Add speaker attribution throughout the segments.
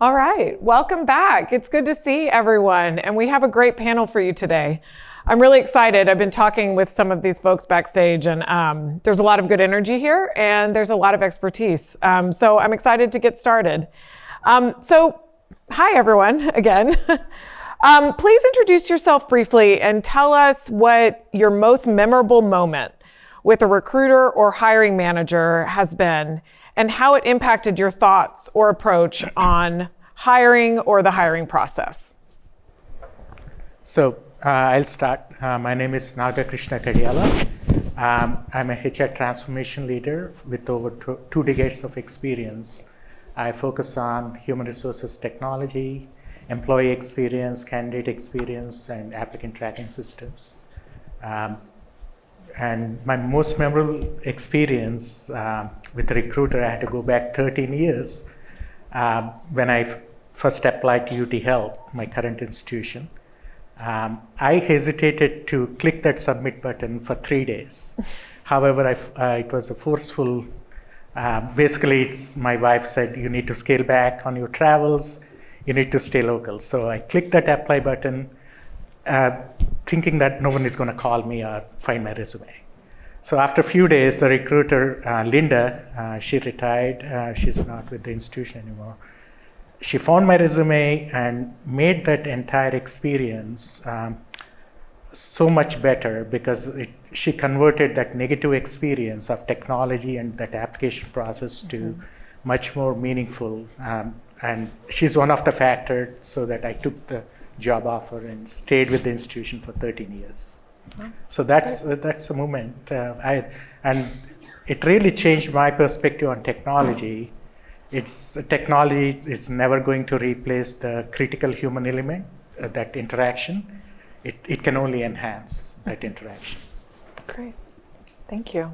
Speaker 1: All right, welcome back. It's good to see everyone, and we have a great panel for you today. I'm really excited. I've been talking with some of these folks backstage, and there's a lot of good energy here, and there's a lot of expertise. So I'm excited to get started. Hi everyone, again. Please introduce yourself briefly and tell us what your most memorable moment with a recruiter or hiring manager has been, and how it impacted your thoughts or approach on hiring or the hiring process.
Speaker 2: So I'll start. My name is Naga Krishna Kadiyala. I'm a HR transformation leader with over 2 decades of experience. I focus on human resources technology, employee experience, candidate experience, and applicant tracking systems. And my most memorable experience with a recruiter, I had to go back 13 years when I first applied to UT Health, my current institution. I hesitated to click that submit button for 3 days. However, it was a forceful, basically my wife said, you need to scale back on your travels, you need to stay local. So I clicked that apply button, thinking that no one is going to call me or find my resume. So after a few days, the recruiter, Linda, she retired. She's not with the institution anymore. She found my resume and made that entire experience so much better because she converted that negative experience of technology and that application process to much more meaningful. And she's one of the factors so that I took the job offer and stayed with the institution for 13 years. So that's a moment. And it really changed my perspective on technology. Technology is never going to replace the critical human element, that interaction. It can only enhance that interaction.
Speaker 1: Great. Thank you.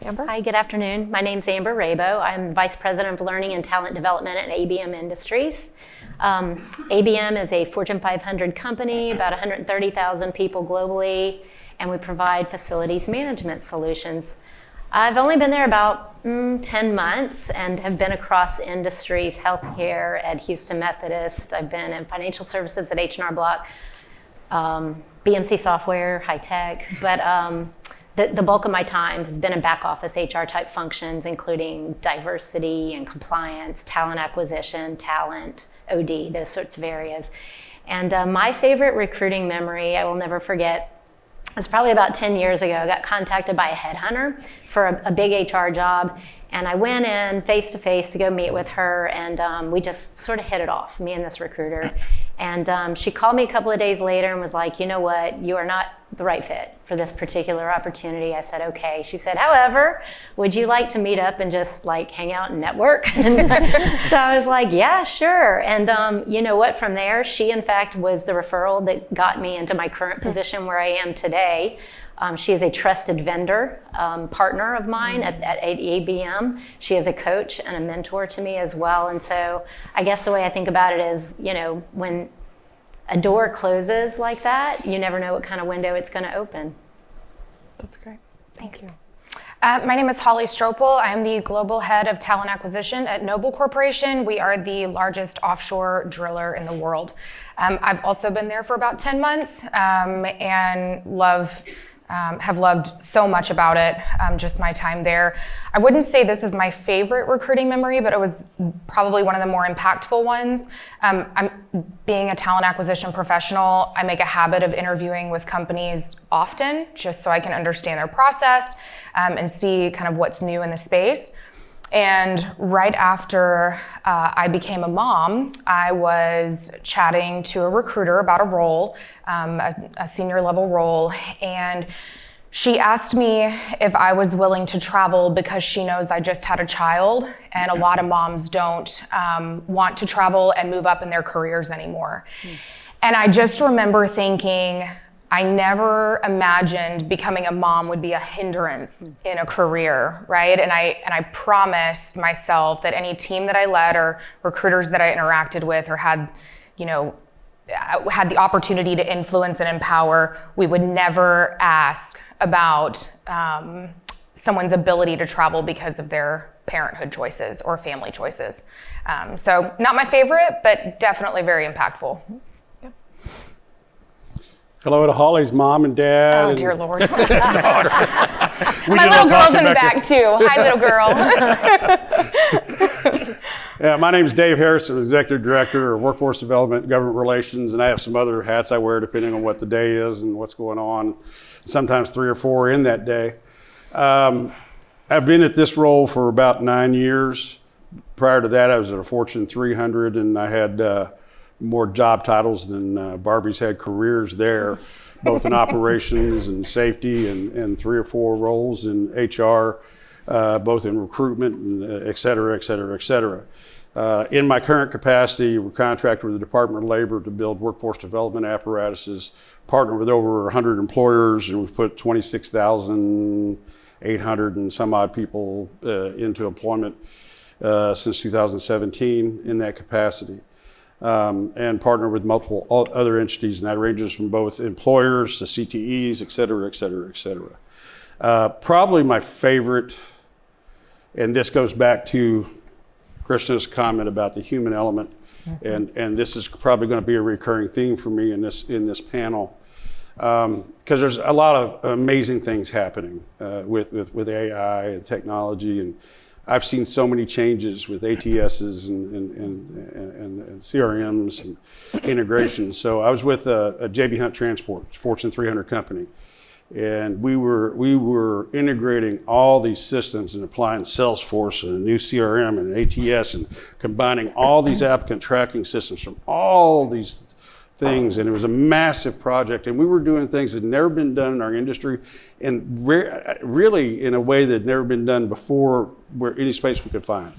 Speaker 1: Amber?
Speaker 3: Hi, good afternoon. My name's Amber Rabo. I'm Vice President of Learning and Talent Development at ABM Industries. ABM is a Fortune 500 company, about 130,000 people globally, and we provide facilities management solutions. I've only been there about 10 months and have been across industries, healthcare at Houston Methodist. I've been in financial services at H&R Block, BMC Software, high tech, but the bulk of my time has been in back office HR type functions, including diversity and compliance, talent acquisition, talent, OD, those sorts of areas. And my favorite recruiting memory, I will never forget, it's probably about 10 years ago. I got contacted by a headhunter for a big HR job, and I went in face to face to go meet with her, and we just sort of hit it off, me and this recruiter. And she called me a couple of days later and was like, you know what, you are not the right fit for this particular opportunity. I said, okay. She said, however, would you like to meet up and just like hang out and network? So I was like, yeah, sure. And you know what, from there, she in fact was the referral that got me into my current position where I am today. She is a trusted vendor, partner of mine at ABM. She is a coach and a mentor to me as well. And so I guess the way I think about it is, you know, when a door closes like that, you never know what kind of window it's going to open.
Speaker 1: That's great. Thank you.
Speaker 4: My name is Holly Strople. I am the Global Head of Talent Acquisition at Noble Corporation. We are the largest offshore driller in the world. I've also been there for about 10 months and have loved so much about it, just my time there. I wouldn't say this is my favorite recruiting memory, but it was probably one of the more impactful ones. Being a talent acquisition professional, I make a habit of interviewing with companies often, just so I can understand their process and see kind of what's new in the space. And right after I became a mom, I was chatting to a recruiter about a role, a senior level role, and she asked me if I was willing to travel because she knows I just had a child, and a lot of moms don't want to travel and move up in their careers anymore. And I just remember thinking, I never imagined becoming a mom would be a hindrance in a career, right? And I promised myself that any team that I led or recruiters that I interacted with or had the opportunity to influence and empower, we would never ask about someone's ability to travel because of their parenthood choices or family choices. So not my favorite, but definitely very impactful.
Speaker 5: Hello to Holly's mom and dad.
Speaker 4: Oh,
Speaker 5: and
Speaker 4: dear Lord.
Speaker 5: we
Speaker 4: My
Speaker 5: did
Speaker 4: little
Speaker 5: all
Speaker 4: girl's
Speaker 5: talking
Speaker 4: in the back too. Hi, little girl.
Speaker 5: Yeah, my name is Dave Harris. I'm Executive Director of Workforce Development, Government Relations, and I have some other hats I wear depending on what the day is and what's going on. Sometimes 3 or 4 in that day. I've been at this role for about 9 years. Prior to that, I was at a Fortune 300, and I had more job titles than Barbie's had careers there, both in operations and safety, and 3 or 4 roles in HR, both in recruitment, and et cetera, et cetera, et cetera. In my current capacity, we're contracted with the Department of Labor to build workforce development apparatuses, partner with over 100 employers, and we've put 26,800 and some odd people into employment since 2017 in that capacity. And partner with multiple other entities, and that ranges from both employers to CTEs, et cetera, et cetera, et cetera. Probably my favorite, and this goes back to Krishna's comment about the human element, and this is probably going to be a recurring theme for me in this panel, because there's a lot of amazing things happening with AI and technology, and I've seen so many changes with ATSs and CRMs and integrations. So I was with a JB Hunt Transport, Fortune 300 company, and we were integrating all these systems and applying Salesforce and a new CRM and ATS and combining all these applicant tracking systems from all these things, and it was a massive project, and we were doing things that had never been done in our industry, and really in a way that had never been done before, where any space we could find.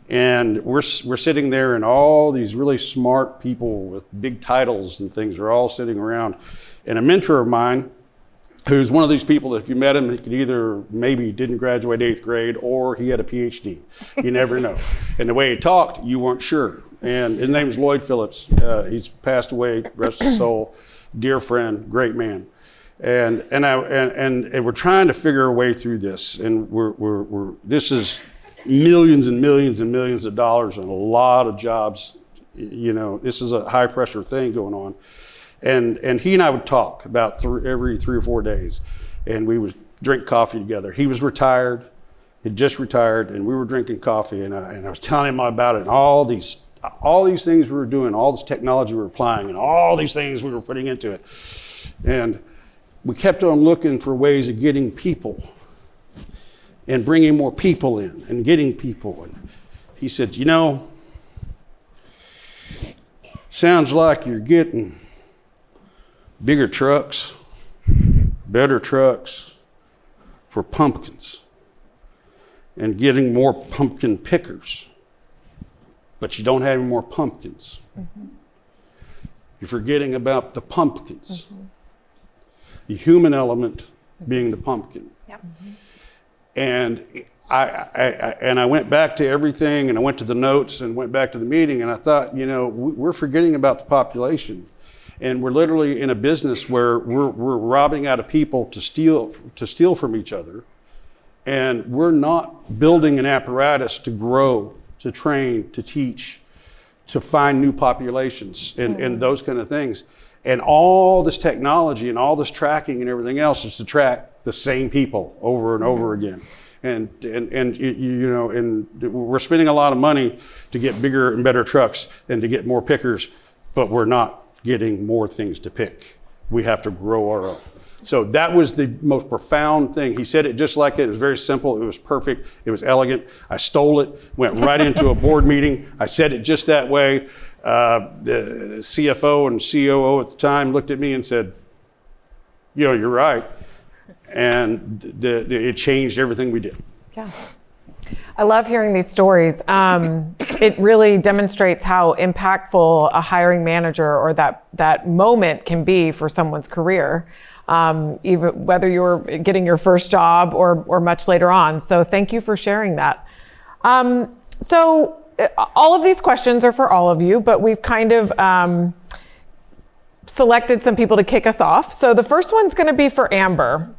Speaker 5: And we're sitting there, and all these really smart people with big titles and things are all sitting around, and a mentor of mine, who's one of these people that if you met him, he could either maybe didn't graduate 8th grade or he had a PhD. You never know. And the way he talked, you weren't sure. And his name's Lloyd Phillips. He's passed away, rest his soul, dear friend, great man. And we're trying to figure a way through this. And this is millions and millions and millions of dollars and a lot of jobs. You know, this is a high pressure thing going on. And he and I would talk about every 3 or 4 days, and we would drink coffee together. He was retired, he'd just retired, and we were drinking coffee, and I was telling him about it, and all these things we were doing, all this technology we were applying, and all these things we were putting into it. And we kept on looking for ways of getting people and bringing more people in and getting people. And he said, you know, sounds like you're getting bigger trucks, better trucks for pumpkins, and getting more pumpkin pickers, but you don't have any more pumpkins. Mm-hmm. You're forgetting about the pumpkins, the human element being the pumpkin.
Speaker 4: Yep.
Speaker 5: And I went back to everything, and I went to the notes and went back to the meeting, and I thought, you know, we're forgetting about the population. And we're literally in a business where we're robbing out of people to steal from each other. And we're not building an apparatus to grow, to train, to teach, to find new populations and those kind of things. And all this technology and all this tracking and everything else is to track the same people over and over again. And you know, and we're spending a lot of money to get bigger and better trucks and to get more pickers, but we're not getting more things to pick. We have to grow our own. So that was the most profound thing. He said it just like it. It was very simple. It was perfect. It was elegant. I stole it, went right into a board meeting. I said it just that way. The CFO and COO at the time looked at me and said, you know, you're right. And it changed everything we did.
Speaker 1: Yeah. I love hearing these stories. It really demonstrates how impactful a hiring manager or that moment can be for someone's career, even whether you're getting your first job or much later on. So thank you for sharing that. So all of these questions are for all of you, but we've kind of selected some people to kick us off. So the first one's going to be for Amber.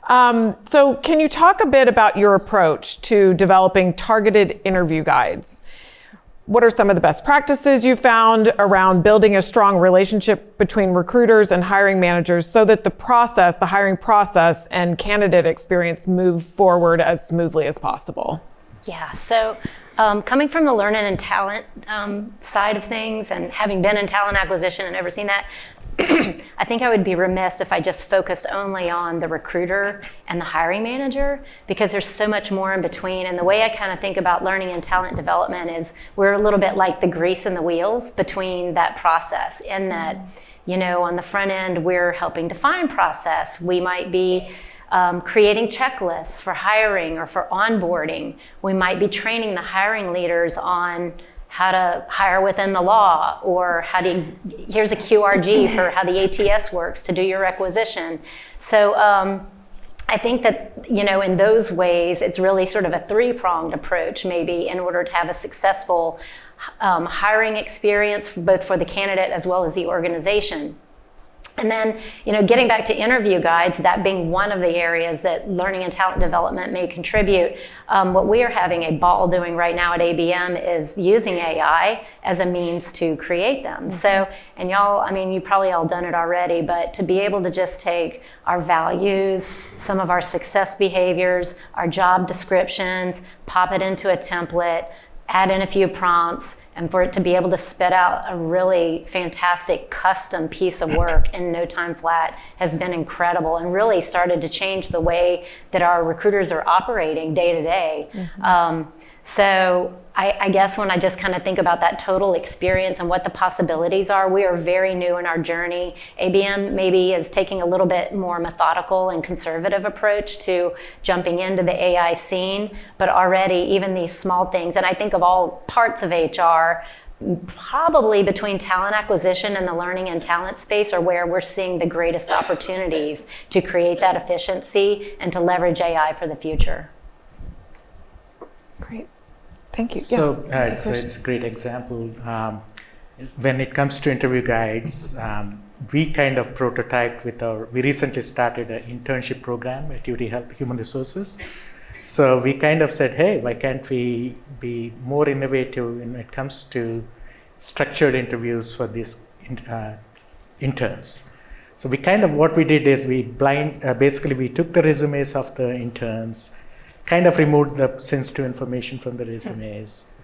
Speaker 1: So can you talk a bit about your approach to developing targeted interview guides? What are some of the best practices you found around building a strong relationship between recruiters and hiring managers so that the hiring process and candidate experience move forward as smoothly as possible?
Speaker 3: Yeah, so coming from the learning and talent side of things, and having been in talent acquisition and overseen that, I think I would be remiss if I just focused only on the recruiter and the hiring manager, because there's so much more in between. And the way I kind of think about learning and talent development is we're a little bit like the grease in the wheels between that process, in that, on the front end, we're helping define process. We might be creating checklists for hiring or for onboarding. We might be training the hiring leaders on how to hire within the law, or here's a QRG for how the ATS works to do your requisition. So I think that, in those ways, it's really sort of a three-pronged approach, maybe, in order to have a successful hiring experience, both for the candidate as well as the organization. And then, getting back to interview guides, that being one of the areas that learning and talent development may contribute. What we are having a ball doing right now at ABM is using AI as a means to create them. Mm-hmm. So, and y'all, you probably all done it already, but to be able to just take our values, some of our success behaviors, our job descriptions, pop it into a template, add in a few prompts, and for it to be able to spit out a really fantastic custom piece of work in no time flat has been incredible, and really started to change the way that our recruiters are operating day to day. Mm-hmm. So I guess when I just kind of think about that total experience and what the possibilities are, we are very new in our journey. ABM maybe is taking a little bit more methodical and conservative approach to jumping into the AI scene, but already even these small things, and I think of all parts of HR, probably between talent acquisition and the learning and talent space are where we're seeing the greatest opportunities to create that efficiency and to leverage AI for the future.
Speaker 1: Great. Thank you.
Speaker 2: So it's a great example. When it comes to interview guides, we kind of prototyped we recently started an internship program at UT Health Human Resources. So we kind of said, hey, why can't we be more innovative when it comes to structured interviews for these interns? So what we did is basically we took the resumes of the interns, kind of removed the sensitive information from the resumes,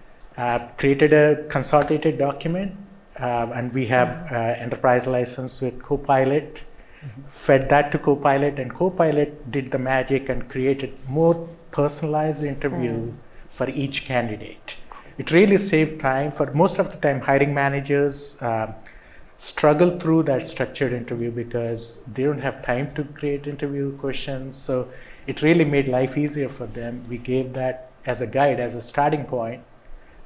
Speaker 2: created a consolidated document, and we have enterprise license with Copilot, fed that to Copilot, and Copilot did the magic and created more personalized interview for each candidate. It really saved time. For most of the time, hiring managers struggle through that structured interview because they don't have time to create interview questions. So it really made life easier for them. We gave that as a guide, as a starting point,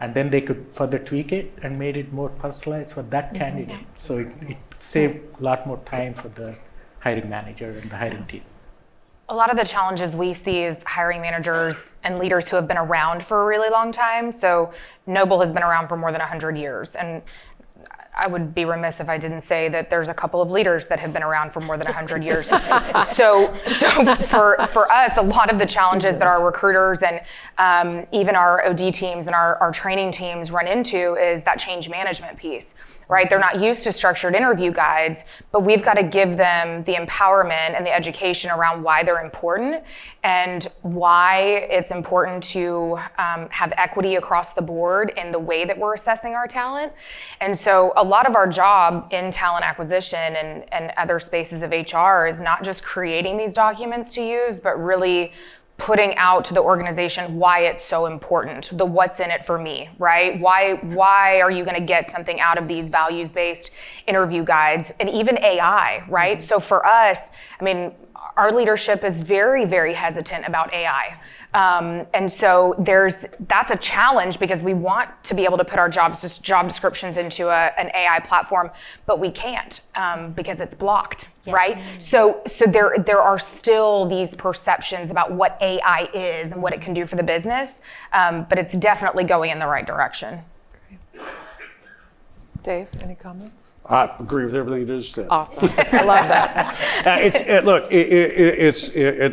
Speaker 2: and then they could further tweak it and made it more personalized for that candidate. So it saved a lot more time for the hiring manager and the hiring team.
Speaker 4: A lot of the challenges we see is hiring managers and leaders who have been around for a really long time. So Noble has been around for more than 100 years. And I would be remiss if I didn't say that there's a couple of leaders that have been around for more than 100 years. So for us, a lot of the challenges that our recruiters and even our OD teams and our training teams run into is that change management piece, right? They're not used to structured interview guides, but we've got to give them the empowerment and the education around why they're important and why it's important to have equity across the board in the way that we're assessing our talent. And so a lot of our job in talent acquisition and other spaces of HR is not just creating these documents to use, but really putting out to the organization why it's so important, the what's in it for me, right? Why are you going to get something out of these values-based interview guides and even AI, right? So for us, our leadership is very, very hesitant about AI. And so that's a challenge because we want to be able to put our job descriptions into an AI platform, but we can't because it's blocked, right? So there are still these perceptions about what AI is and what it can do for the business, but it's definitely going in the right direction.
Speaker 1: Dave, any comments?
Speaker 5: I agree with everything you just said.
Speaker 1: Awesome. I love that.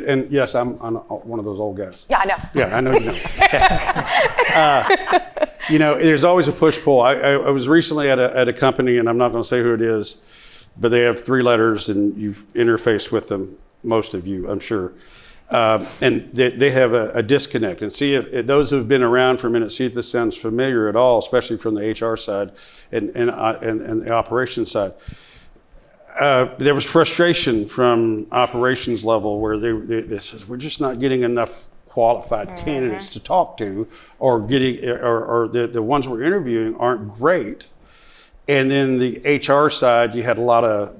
Speaker 5: And yes, I'm one of those old guys.
Speaker 4: Yeah, I know.
Speaker 5: Yeah, I know you know. There's always a push-pull. I was recently at a company, and I'm not going to say who it is, but they have 3 letters, and you've interfaced with them, most of you, I'm sure. And they have a disconnect. And see if those who've been around for a minute, see if this sounds familiar at all, especially from the HR side and the operations side. There was frustration from operations level where they said, we're just not getting enough qualified candidates to talk to, or the ones we're interviewing aren't great. And then the HR side, you had a lot of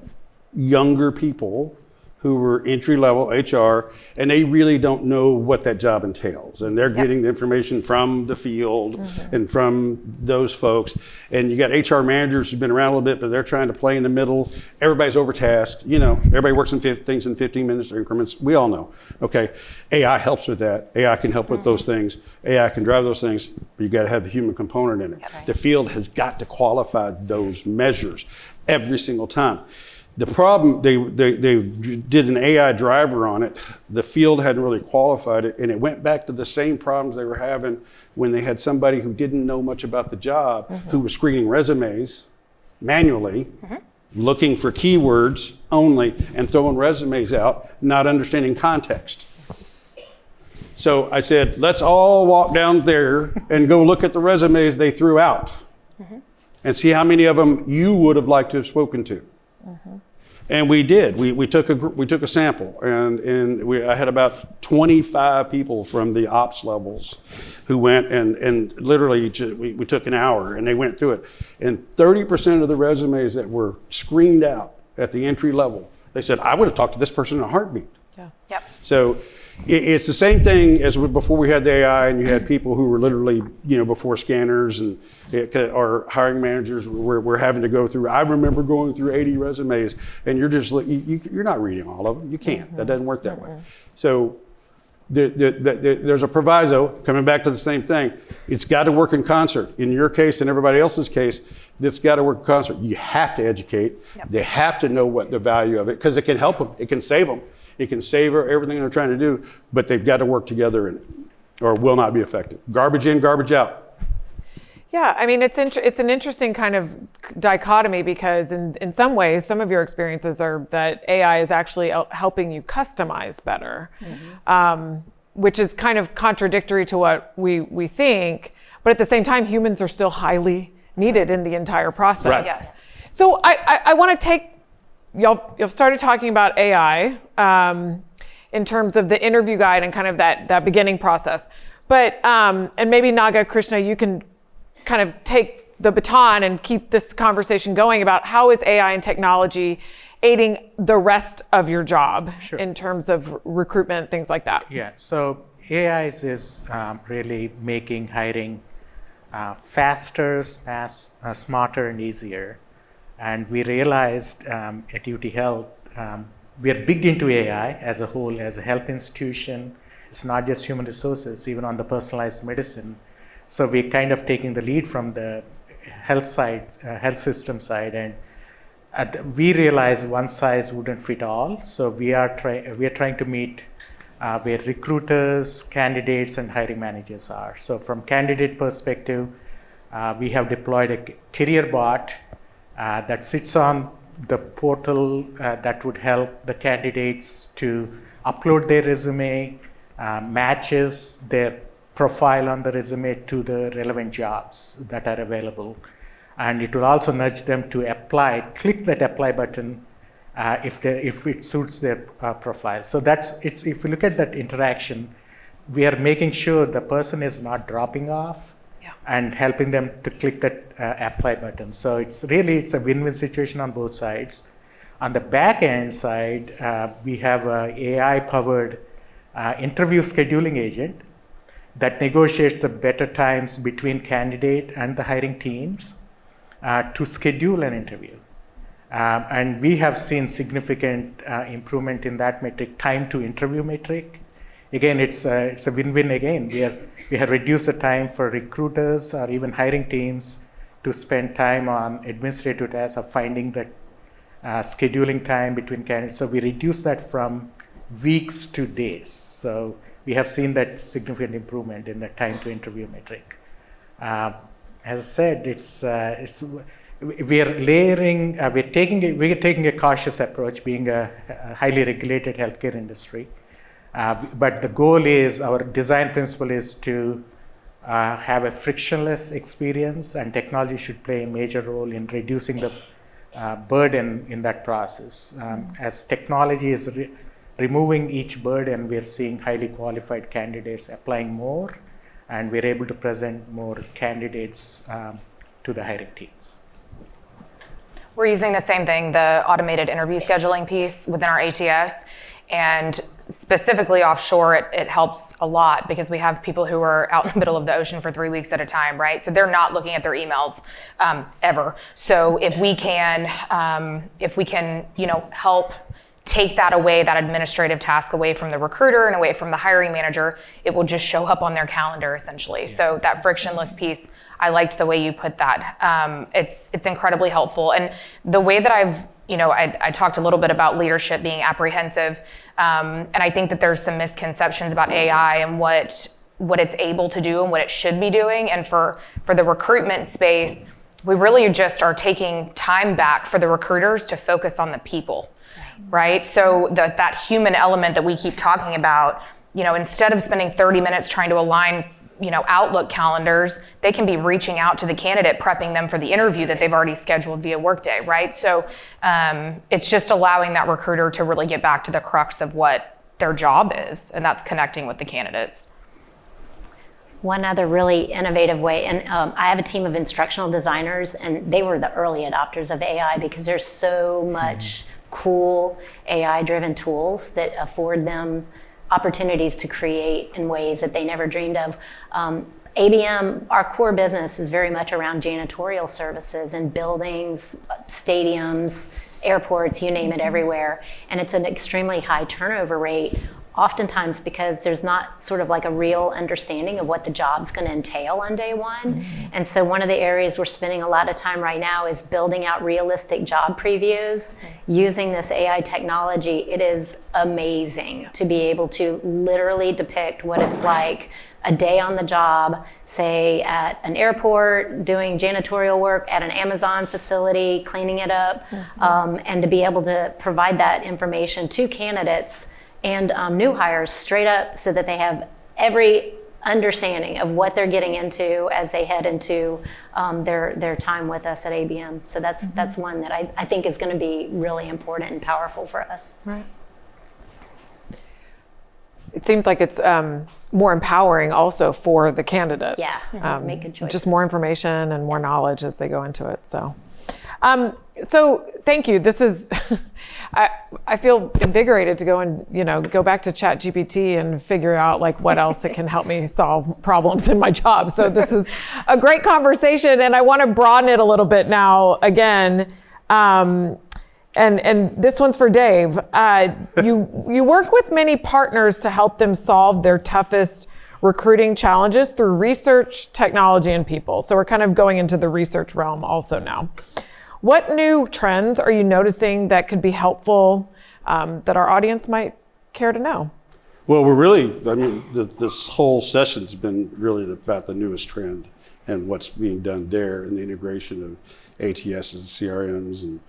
Speaker 5: younger people who were entry-level HR, and they really don't know what that job entails. And they're getting the information from the field and from those folks. And you got HR managers who've been around a little bit, but they're trying to play in the middle. Everybody's overtasked. Everybody works in things in 15 minutes increments. We all know, okay? AI helps with that. AI can help with those things. AI can drive those things, but you gotta have the human component in it. The field has got to qualify those measures every single time. The problem, they did an AI driver on it. The field hadn't really qualified it, and it went back to the same problems they were having when they had somebody who didn't know much about the job, who was screening resumes manually, looking for keywords only, and throwing resumes out, not understanding context. So I said, let's all walk down there and go look at the resumes they threw out and see how many of them you would have liked to have spoken to. And we did. We took a sample, and I had about 25 people from the ops levels who went, and literally we took an hour, and they went through it. And 30% of the resumes that were screened out at the entry level, they said, I would have talked to this person in a heartbeat.
Speaker 1: Yeah.
Speaker 4: Yep.
Speaker 5: So it's the same thing as before we had the AI, and you had people who were literally, before scanners, and our hiring managers were having to go through. I remember going through 80 resumes, and you're not reading all of them. You can't. That doesn't work that way. So there's a proviso, coming back to the same thing. It's got to work in concert. In your case and everybody else's case, it's got to work in concert. You have to educate. They have to know what the value of it, because it can help them. It can save them. It can save everything they're trying to do, but they've got to work together in it, or it will not be effective. Garbage in, garbage out.
Speaker 1: Yeah, I mean, it's an interesting kind of dichotomy, because in some ways, some of your experiences are that AI is actually helping you customize better, which is kind of contradictory to what we think. But at the same time, humans are still highly needed in the entire process.
Speaker 5: Right.
Speaker 4: Yes.
Speaker 1: So I want to take, y'all started talking about AI in terms of the interview guide and kind of that beginning process. But, and maybe Naga, Krishna, you can kind of take the baton and keep this conversation going about how is AI and technology aiding the rest of your job in terms of recruitment, things like that.
Speaker 2: Yeah, so AI is really making hiring faster, smarter, and easier. And we realized at UT Health, we are big into AI as a whole, as a health institution. It's not just human resources, even on the personalized medicine. So we're kind of taking the lead from the health side, health system side, and we realized one size wouldn't fit all. So we are trying to meet where recruiters, candidates, and hiring managers are. So from candidate perspective, we have deployed a career bot that sits on the portal that would help the candidates to upload their resume, matches their profile on the resume to the relevant jobs that are available. And it will also nudge them to click that apply button if it suits their profile. So if you look at that interaction, we are making sure the person is not dropping off and helping them to click that apply button. So it's a win-win situation on both sides. On the back end side, we have an AI-powered interview scheduling agent that negotiates the better times between candidate and the hiring teams to schedule an interview. And we have seen significant improvement in that metric, time to interview metric. Again, it's a win-win again. We have reduced the time for recruiters or even hiring teams to spend time on administrative tasks of finding the scheduling time between candidates. So we reduced that from weeks to days. So we have seen that significant improvement in the time to interview metric. As I said, we are layering. We're taking a cautious approach, being a highly regulated healthcare industry. But the goal is, our design principle is to have a frictionless experience, and technology should play a major role in reducing the burden in that process. As technology is removing each burden, we're seeing highly qualified candidates applying more, and we're able to present more candidates to the hiring teams.
Speaker 4: We're using the same thing, the automated interview scheduling piece within our ATS. And specifically offshore, it helps a lot because we have people who are out in the middle of the ocean for 3 weeks at a time, right? So they're not looking at their emails ever. So if we can, help take that away, that administrative task away from the recruiter and away from the hiring manager, it will just show up on their calendar essentially. Yeah. So that frictionless piece, I liked the way you put that. It's incredibly helpful. And the way that I talked a little bit about leadership being apprehensive, and I think that there's some misconceptions about AI and what it's able to do and what it should be doing. And for the recruitment space, we really just are taking time back for the recruiters to focus on the people, right? So that human element that we keep talking about, instead of spending 30 minutes trying to align Outlook calendars, they can be reaching out to the candidate, prepping them for the interview that they've already scheduled via Workday, right? So it's just allowing that recruiter to really get back to the crux of what their job is, and that's connecting with the candidates.
Speaker 3: One other really innovative way, and I have a team of instructional designers, and they were the early adopters of AI because there's so much cool AI-driven tools that afford them opportunities to create in ways that they never dreamed of. ABM, our core business is very much around janitorial services and buildings, stadiums, airports, you name it, everywhere. And it's an extremely high turnover rate, oftentimes because there's not sort of like a real understanding of what the job's going to entail on day one. Mm-hmm. And so one of the areas we're spending a lot of time right now is building out realistic job previews using this AI technology. It is amazing to be able to literally depict what it's like a day on the job, say at an airport, doing janitorial work, at an Amazon facility, cleaning it up, and to be able to provide that information to candidates and new hires straight up so that they have every understanding of what they're getting into as they head into their time with us at ABM. So that's one that I think is going to be really important and powerful for us.
Speaker 1: Right. It seems like it's more empowering also for the candidates.
Speaker 3: Yeah, make good choices.
Speaker 1: Just more information and more knowledge as they go into it. So thank you. This is, I feel invigorated to go and, go back to ChatGPT and figure out like what else it can help me solve problems in my job. So this is a great conversation, and I want to broaden it a little bit now again. And this one's for Dave. You work with many partners to help them solve their toughest recruiting challenges through research, technology, and people. So we're kind of going into the research realm also now. What new trends are you noticing that could be helpful that our audience might care to know?
Speaker 5: Well, this whole session's been really about the newest trend and what's being done there and the integration of ATSs and CRMs. And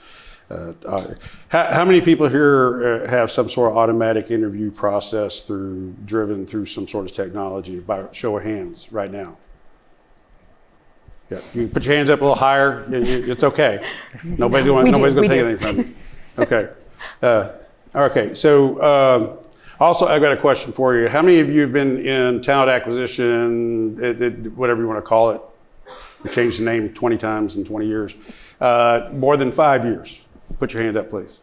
Speaker 5: how many people here have some sort of automatic interview process driven through some sort of technology? By show of hands right now. Yeah, you put your hands up a little higher. It's okay. Nobody's going to take anything from you. Okay. Okay. So also, I've got a question for you. How many of you have been in talent acquisition, whatever you want to call it? We changed the name 20 times in 20 years. More than 5 years. Put your hand up, please.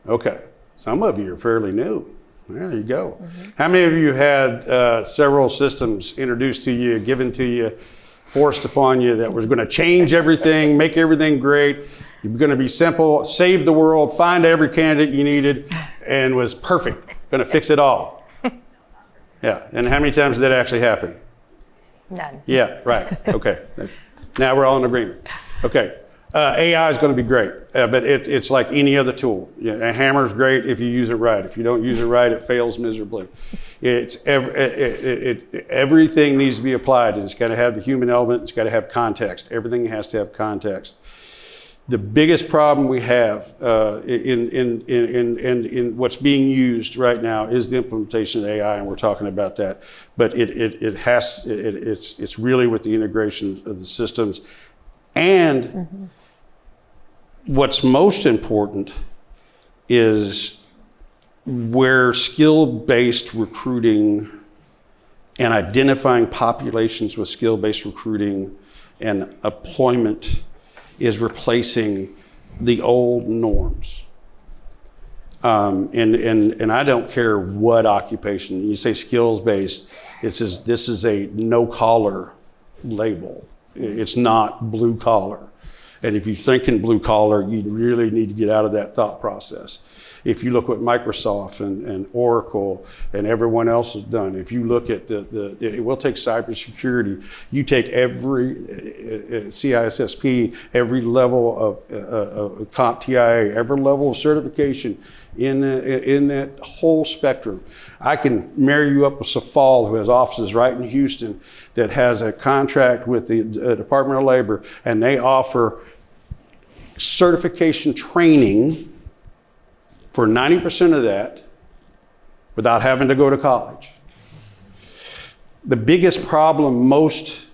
Speaker 5: Okay. Some of you are fairly new. There you go. Mm-hmm. How many of you had several systems introduced to you, given to you, forced upon you that was going to change everything, make everything great? You're going to be simple, save the world, find every candidate you needed, and was perfect. Going to fix it all. Yeah. And how many times did that actually happen?
Speaker 4: None.
Speaker 5: Yeah. Right. Okay. Now we're all in agreement. Okay. AI is going to be great, but it's like any other tool. A hammer's great if you use it right. If you don't use it right, it fails miserably. Everything needs to be applied. It's got to have the human element. It's got to have context. Everything has to have context. The biggest problem we have in what's being used right now is the implementation of AI, and we're talking about that. But it's really with the integration of the systems. And what's most important is where skill-based recruiting and identifying populations with skill-based recruiting and employment is replacing the old norms. And I don't care what occupation. You say skills-based, this is a no-collar label. It's not blue collar. And if you think in blue collar, you really need to get out of that thought process. If you look what Microsoft and Oracle and everyone else has done, if you look at we'll take cybersecurity, you take every CISSP, every level of CompTIA, every level of certification in that whole spectrum. I can marry you up with Safal, who has offices right in Houston, that has a contract with the Department of Labor, and they offer certification training for 90% of that without having to go to college. The biggest problem most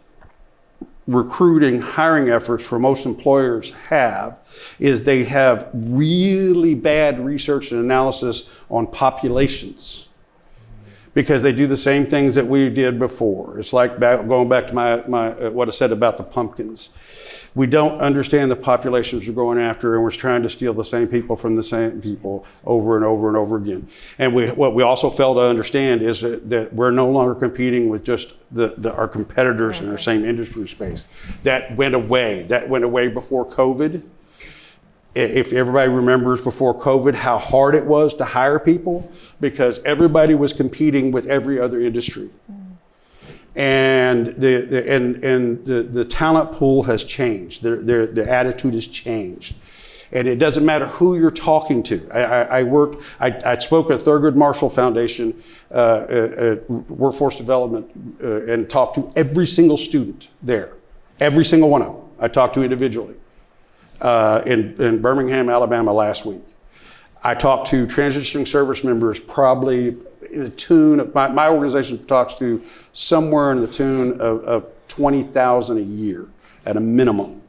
Speaker 5: recruiting, hiring efforts for most employers have is they have really bad research and analysis on populations, because they do the same things that we did before. It's like going back to my what I said about the pumpkins. We don't understand the populations we're going after, and we're trying to steal the same people from the same people over and over and over again. And what we also fail to understand is that we're no longer competing with just our competitors in our same industry space. That went away. That went away before COVID. If everybody remembers before COVID how hard it was to hire people, because everybody was competing with every other industry. And the talent pool has changed. The attitude has changed. And it doesn't matter who you're talking to. I spoke at Thurgood Marshall Foundation, workforce development, and talked to every single student there. Every single one of them I talked to individually. In Birmingham, Alabama last week. I talked to transitioning service members probably in the tune of, my organization talks to somewhere in the tune of 20,000 a year at a minimum.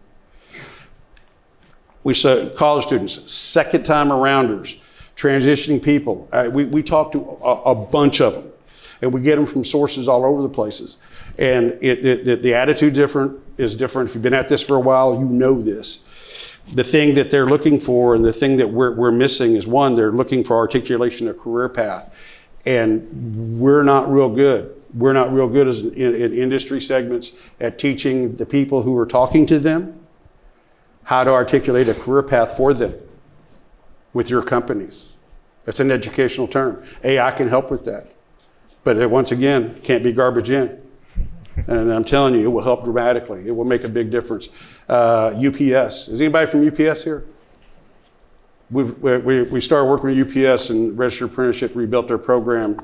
Speaker 5: We saw college students, second time arounders, transitioning people. We talk to a bunch of them, and we get them from sources all over the places. And the attitude is different. If you've been at this for a while, you know this. The thing that they're looking for and the thing that we're missing is, one, they're looking for articulation of career path. And we're not real good. We're not real good as in industry segments at teaching the people who are talking to them how to articulate a career path for them with your companies. That's an educational term. AI can help with that. But once again, can't be garbage in. And I'm telling you, it will help dramatically. It will make a big difference. UPS. Is anybody from UPS here? We started working with UPS and Registered Apprenticeship, rebuilt their program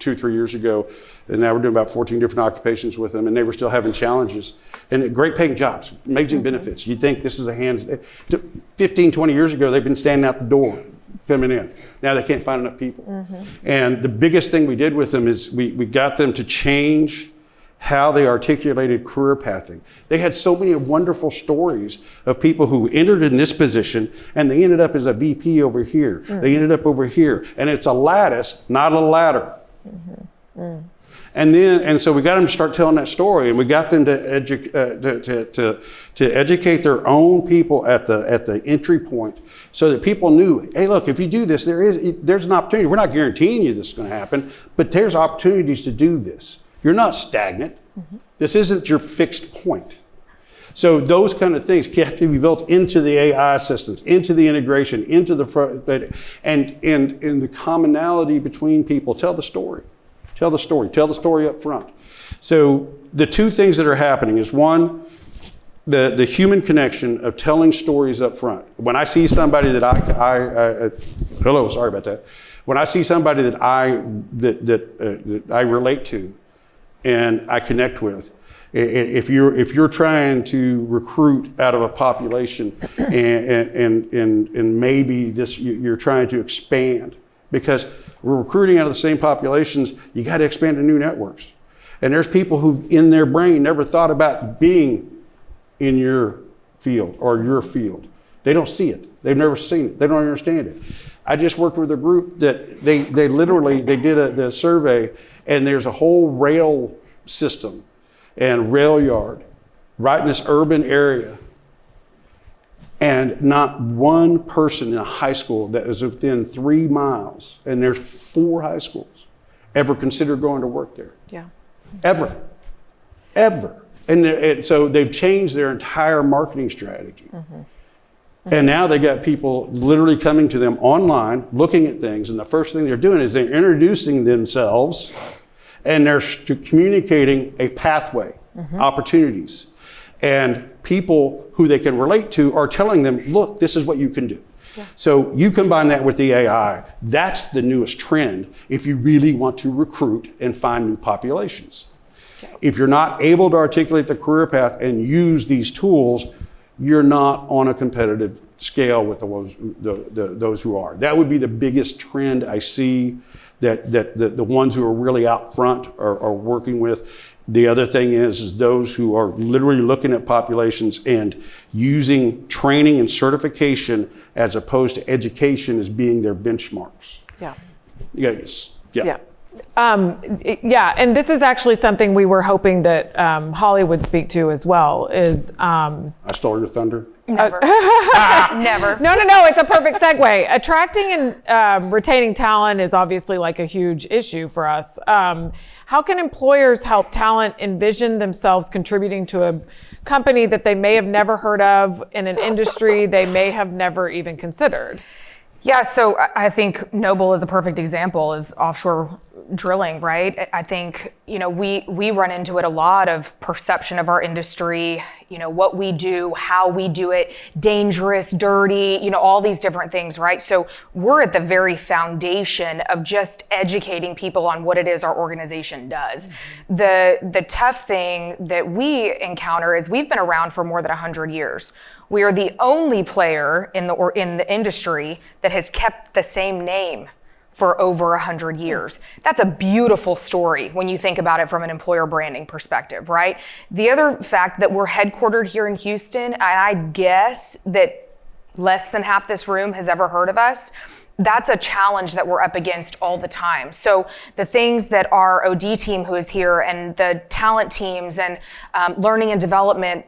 Speaker 5: 2-3 years ago. And now we're doing about 14 different occupations with them, and they were still having challenges. And great paying jobs, amazing benefits. You'd think this is 15, 20 years ago, they've been standing out the door coming in. Now they can't find enough people. And the biggest thing we did with them is we got them to change how they articulated career pathing. They had so many wonderful stories of people who entered in this position and they ended up as a VP over here. They ended up over here. And it's a lattice, not a ladder. And so we got them to start telling that story, and we got them to educate their own people at the entry point, so that people knew, hey, look, if you do this, there's an opportunity. We're not guaranteeing you this is going to happen, but there's opportunities to do this. You're not stagnant. This isn't your fixed point. So those kind of things have to be built into the AI systems, into the integration, into the front, and in the commonality between people. Tell the story. Tell the story up front. So the two things that are happening is, one, the human connection of telling stories up front. When I see somebody that hello, sorry about that. When I see somebody that I relate to and I connect with, if you're trying to recruit out of a population and maybe you're trying to expand, because we're recruiting out of the same populations, you got to expand to new networks. And there's people who in their brain never thought about being in your field or your field. They don't see it. They've never seen it. They don't understand it. I just worked with a group that they did the survey, and there's a whole rail system and rail yard right in this urban area. And not one person in a high school that is within 3 miles, and there's 4 high schools, ever considered going to work there.
Speaker 1: Yeah.
Speaker 5: Ever. And so they've changed their entire marketing strategy. And now they got people literally coming to them online, looking at things, and the first thing they're doing is they're introducing themselves, and they're communicating a pathway, opportunities. And people who they can relate to are telling them, look, this is what you can do. Yeah. So you combine that with the AI, that's the newest trend if you really want to recruit and find new populations. Yeah. If you're not able to articulate the career path and use these tools, you're not on a competitive scale with those who are. That would be the biggest trend I see that the ones who are really out front are working with. The other thing is those who are literally looking at populations and using training and certification as opposed to education as being their benchmarks.
Speaker 1: Yeah.
Speaker 5: Yes.
Speaker 1: Yeah. Yeah, and this is actually something we were hoping that Holly would speak to as well.
Speaker 5: I stole your thunder.
Speaker 4: Never. Never.
Speaker 1: No, it's a perfect segue. Attracting and retaining talent is obviously like a huge issue for us. How can employers help talent envision themselves contributing to a company that they may have never heard of in an industry they may have never even considered?
Speaker 4: Yeah, so I think Noble is a perfect example, is offshore drilling, right? I think, we run into it a lot of perception of our industry, what we do, how we do it, dangerous, dirty, all these different things, right? So we're at the very foundation of just educating people on what it is our organization does. The tough thing that we encounter is we've been around for more than 100 years. We are the only player in the industry that has kept the same name for over 100 years. That's a beautiful story when you think about it from an employer branding perspective, right? The other fact that we're headquartered here in Houston, and I guess that less than half this room has ever heard of us, that's a challenge that we're up against all the time. So the things that our OD team who is here and the talent teams and learning and development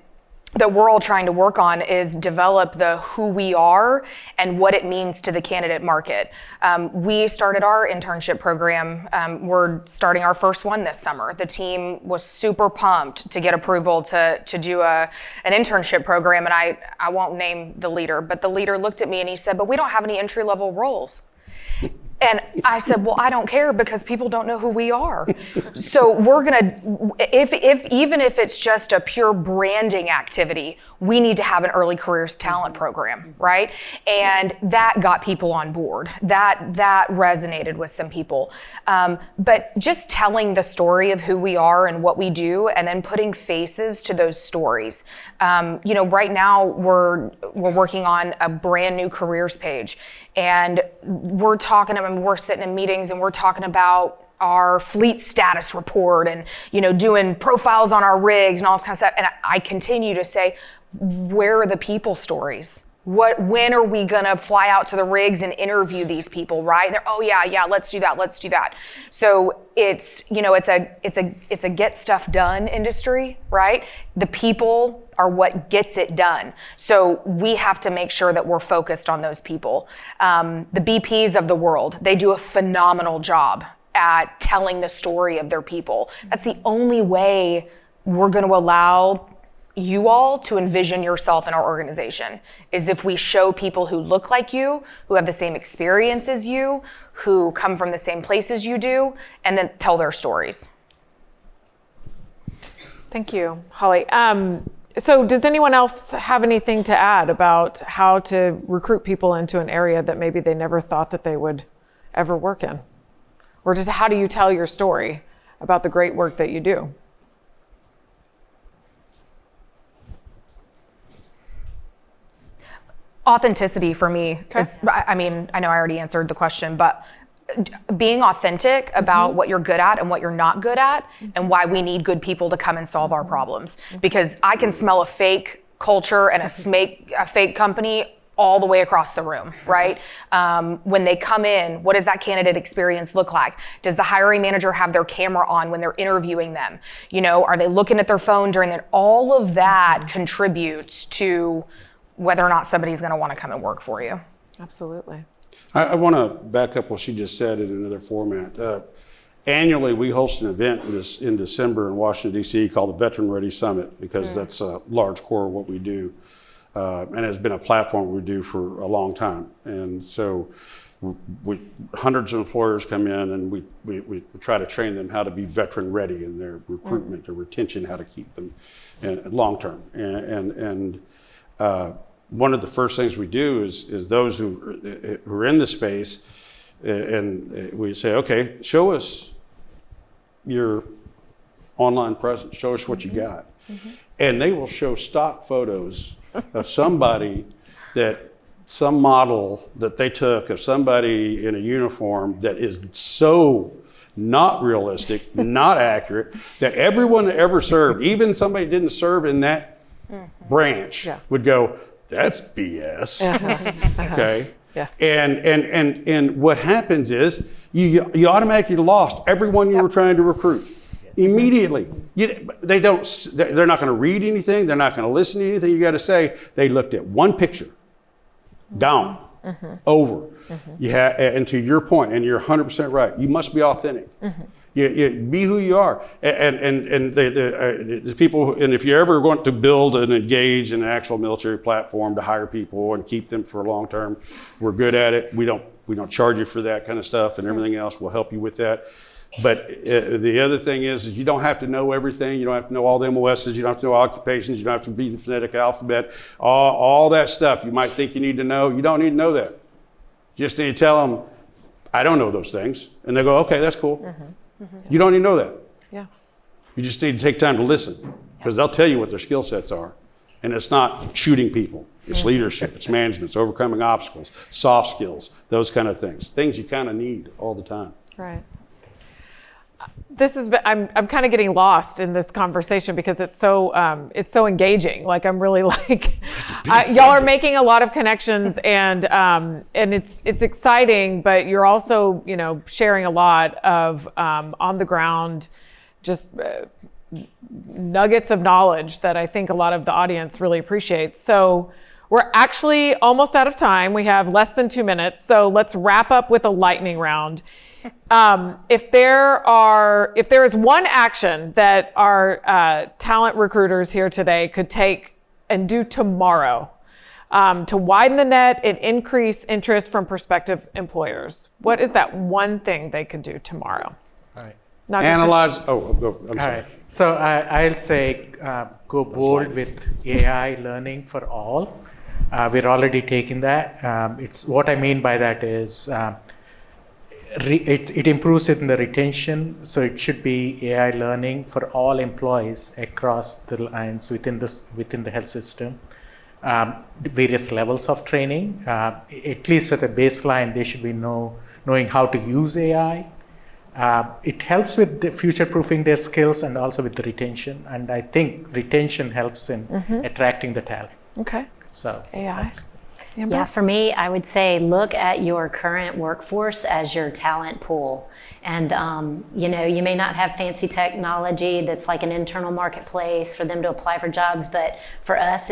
Speaker 4: that we're all trying to work on is develop the who we are and what it means to the candidate market. We started our internship program. We're starting our first one this summer. The team was super pumped to get approval to do an internship program. And I won't name the leader, but the leader looked at me and he said, but we don't have any entry-level roles. And I said, well, I don't care because people don't know who we are. So we're gonna, even if it's just a pure branding activity, we need to have an early careers talent program, right? And that got people on board. That resonated with some people. But just telling the story of who we are and what we do, and then putting faces to those stories. Right now we're working on a brand new careers page, and we're sitting in meetings and we're talking about our fleet status report and, doing profiles on our rigs and all this kind of stuff. And I continue to say, where are the people stories? When are we gonna fly out to the rigs and interview these people, right? They're, oh yeah, let's do that. So it's a get stuff done industry, right? The people are what gets it done. So we have to make sure that we're focused on those people. The BPs of the world, they do a phenomenal job at telling the story of their people. That's the only way we're gonna allow you all to envision yourself in our organization, is if we show people who look like you, who have the same experience as you, who come from the same places you do, and then tell their stories.
Speaker 1: Thank you, Holly. So does anyone else have anything to add about how to recruit people into an area that maybe they never thought that they would ever work in? Or just how do you tell your story about the great work that you do?
Speaker 4: Authenticity for me is, I mean, I know I already answered the question, but being authentic about what you're good at and what you're not good at, and why we need good people to come and solve our problems. Because I can smell a fake culture and a fake company all the way across the room, right? When they come in, what does that candidate experience look like? Does the hiring manager have their camera on when they're interviewing them? You know, are they looking at their phone during that? All of that contributes to whether or not somebody's gonna wanna come and work for you.
Speaker 1: Absolutely.
Speaker 5: I want to back up what she just said in another format. Annually, we host an event in December in Washington, D.C. called the Veteran Ready Summit, because that's a large core of what we do. And has been a platform we do for a long time. And so hundreds of employers come in, and we try to train them how to be veteran ready in their recruitment or retention, how to keep them long term. And one of the first things we do is those who are in the space, and we say, okay, show us your online presence, show us what you got. And they will show stock photos of somebody some model that they took of somebody in a uniform that is so not realistic, not accurate, that everyone that ever served, even somebody who didn't serve in that branch, would go, that's BS. Okay.
Speaker 1: Yeah.
Speaker 5: And what happens is you automatically lost everyone you were trying to recruit immediately. They're not going to read anything. They're not going to listen to anything you got to say. They looked at one picture, down, over. And to your point, and you're 100% right, you must be authentic. You be who you are. And the people, and if you ever want to build and engage in an actual military platform to hire people and keep them for long term, we're good at it. We don't charge you for that kind of stuff, and everything else. We'll help you with that. But the other thing is you don't have to know everything. You don't have to know all the MOSs. You don't have to know occupations. You don't have to be the phonetic alphabet. All that stuff you might think you need to know. You don't need to know that. You just need to tell them, I don't know those things. And they go, okay, that's cool. You don't need to know that.
Speaker 1: Yeah.
Speaker 5: You just need to take time to listen, because they'll tell you what their skill sets are. And it's not shooting people. It's leadership, it's management, it's overcoming obstacles, soft skills, those kind of things. Things you kind of need all the time.
Speaker 1: Right. I'm kind of getting lost in this conversation because it's so engaging. Like I'm really like, y'all are making a lot of connections, and it's exciting. But you're also sharing a lot of on the ground, just nuggets of knowledge that I think a lot of the audience really appreciates. So we're actually almost out of time. We have less than 2 minutes. So let's wrap up with a lightning round. If there is one action that our talent recruiters here today could take and do tomorrow to widen the net and increase interest from prospective employers, what is that one thing they could do tomorrow?
Speaker 2: All right.
Speaker 5: Analyze. I'm sorry.
Speaker 2: All right. So I'll say go bold with AI learning for all. We're already taking that. It's what I mean by that is it improves it in the retention. So it should be AI learning for all employees across the lines within the health system. Various levels of training. At least at a baseline, they should be knowing how to use AI. It helps with the future-proofing their skills and also with the retention. And I think retention helps in attracting the talent.
Speaker 1: Okay.
Speaker 2: So
Speaker 1: AI.
Speaker 3: Yeah, for me, I would say look at your current workforce as your talent pool. And, you may not have fancy technology that's like an internal marketplace for them to apply for jobs. But for us,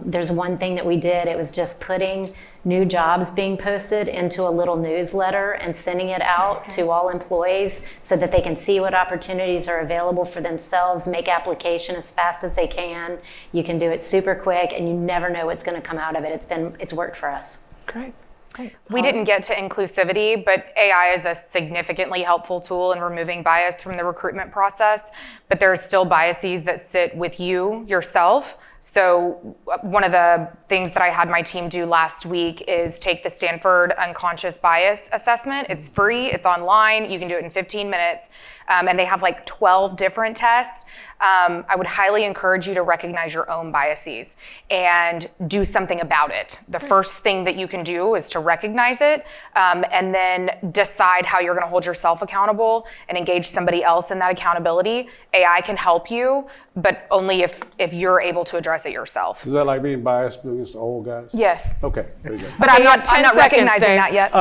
Speaker 3: there's one thing that we did. It was just putting new jobs being posted into a little newsletter and sending it out to all employees so that they can see what opportunities are available for themselves, make application as fast as they can. You can do it super quick, and you never know what's going to come out of it. It's worked for us.
Speaker 1: Great. Thanks.
Speaker 4: We didn't get to inclusivity, but AI is a significantly helpful tool in removing bias from the recruitment process. But there are still biases that sit with you yourself. So one of the things that I had my team do last week is take the Stanford Unconscious Bias Assessment. It's free, it's online, you can do it in 15 minutes, and they have like 12 different tests. I would highly encourage you to recognize your own biases and do something about it. The first thing that you can do is to recognize it, and then decide how you're gonna hold yourself accountable and engage somebody else in that accountability. AI can help you, but only if you're able to address it yourself.
Speaker 5: Is that like being biased against the old guys?
Speaker 4: Yes.
Speaker 5: Okay, there you go.
Speaker 4: But I'm not
Speaker 1: 10 seconds,
Speaker 4: recognizing
Speaker 1: Dave.
Speaker 4: that yet.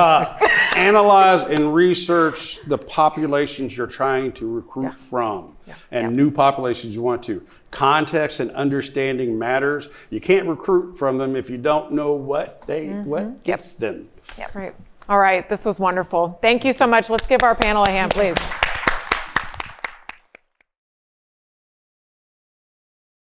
Speaker 5: Analyze and research the populations you're trying to recruit from and new populations you want to. Context and understanding matters. You can't recruit from them if you don't know what gets them.
Speaker 1: Right. All right, this was wonderful. Thank you so much. Let's give our panel a hand, please.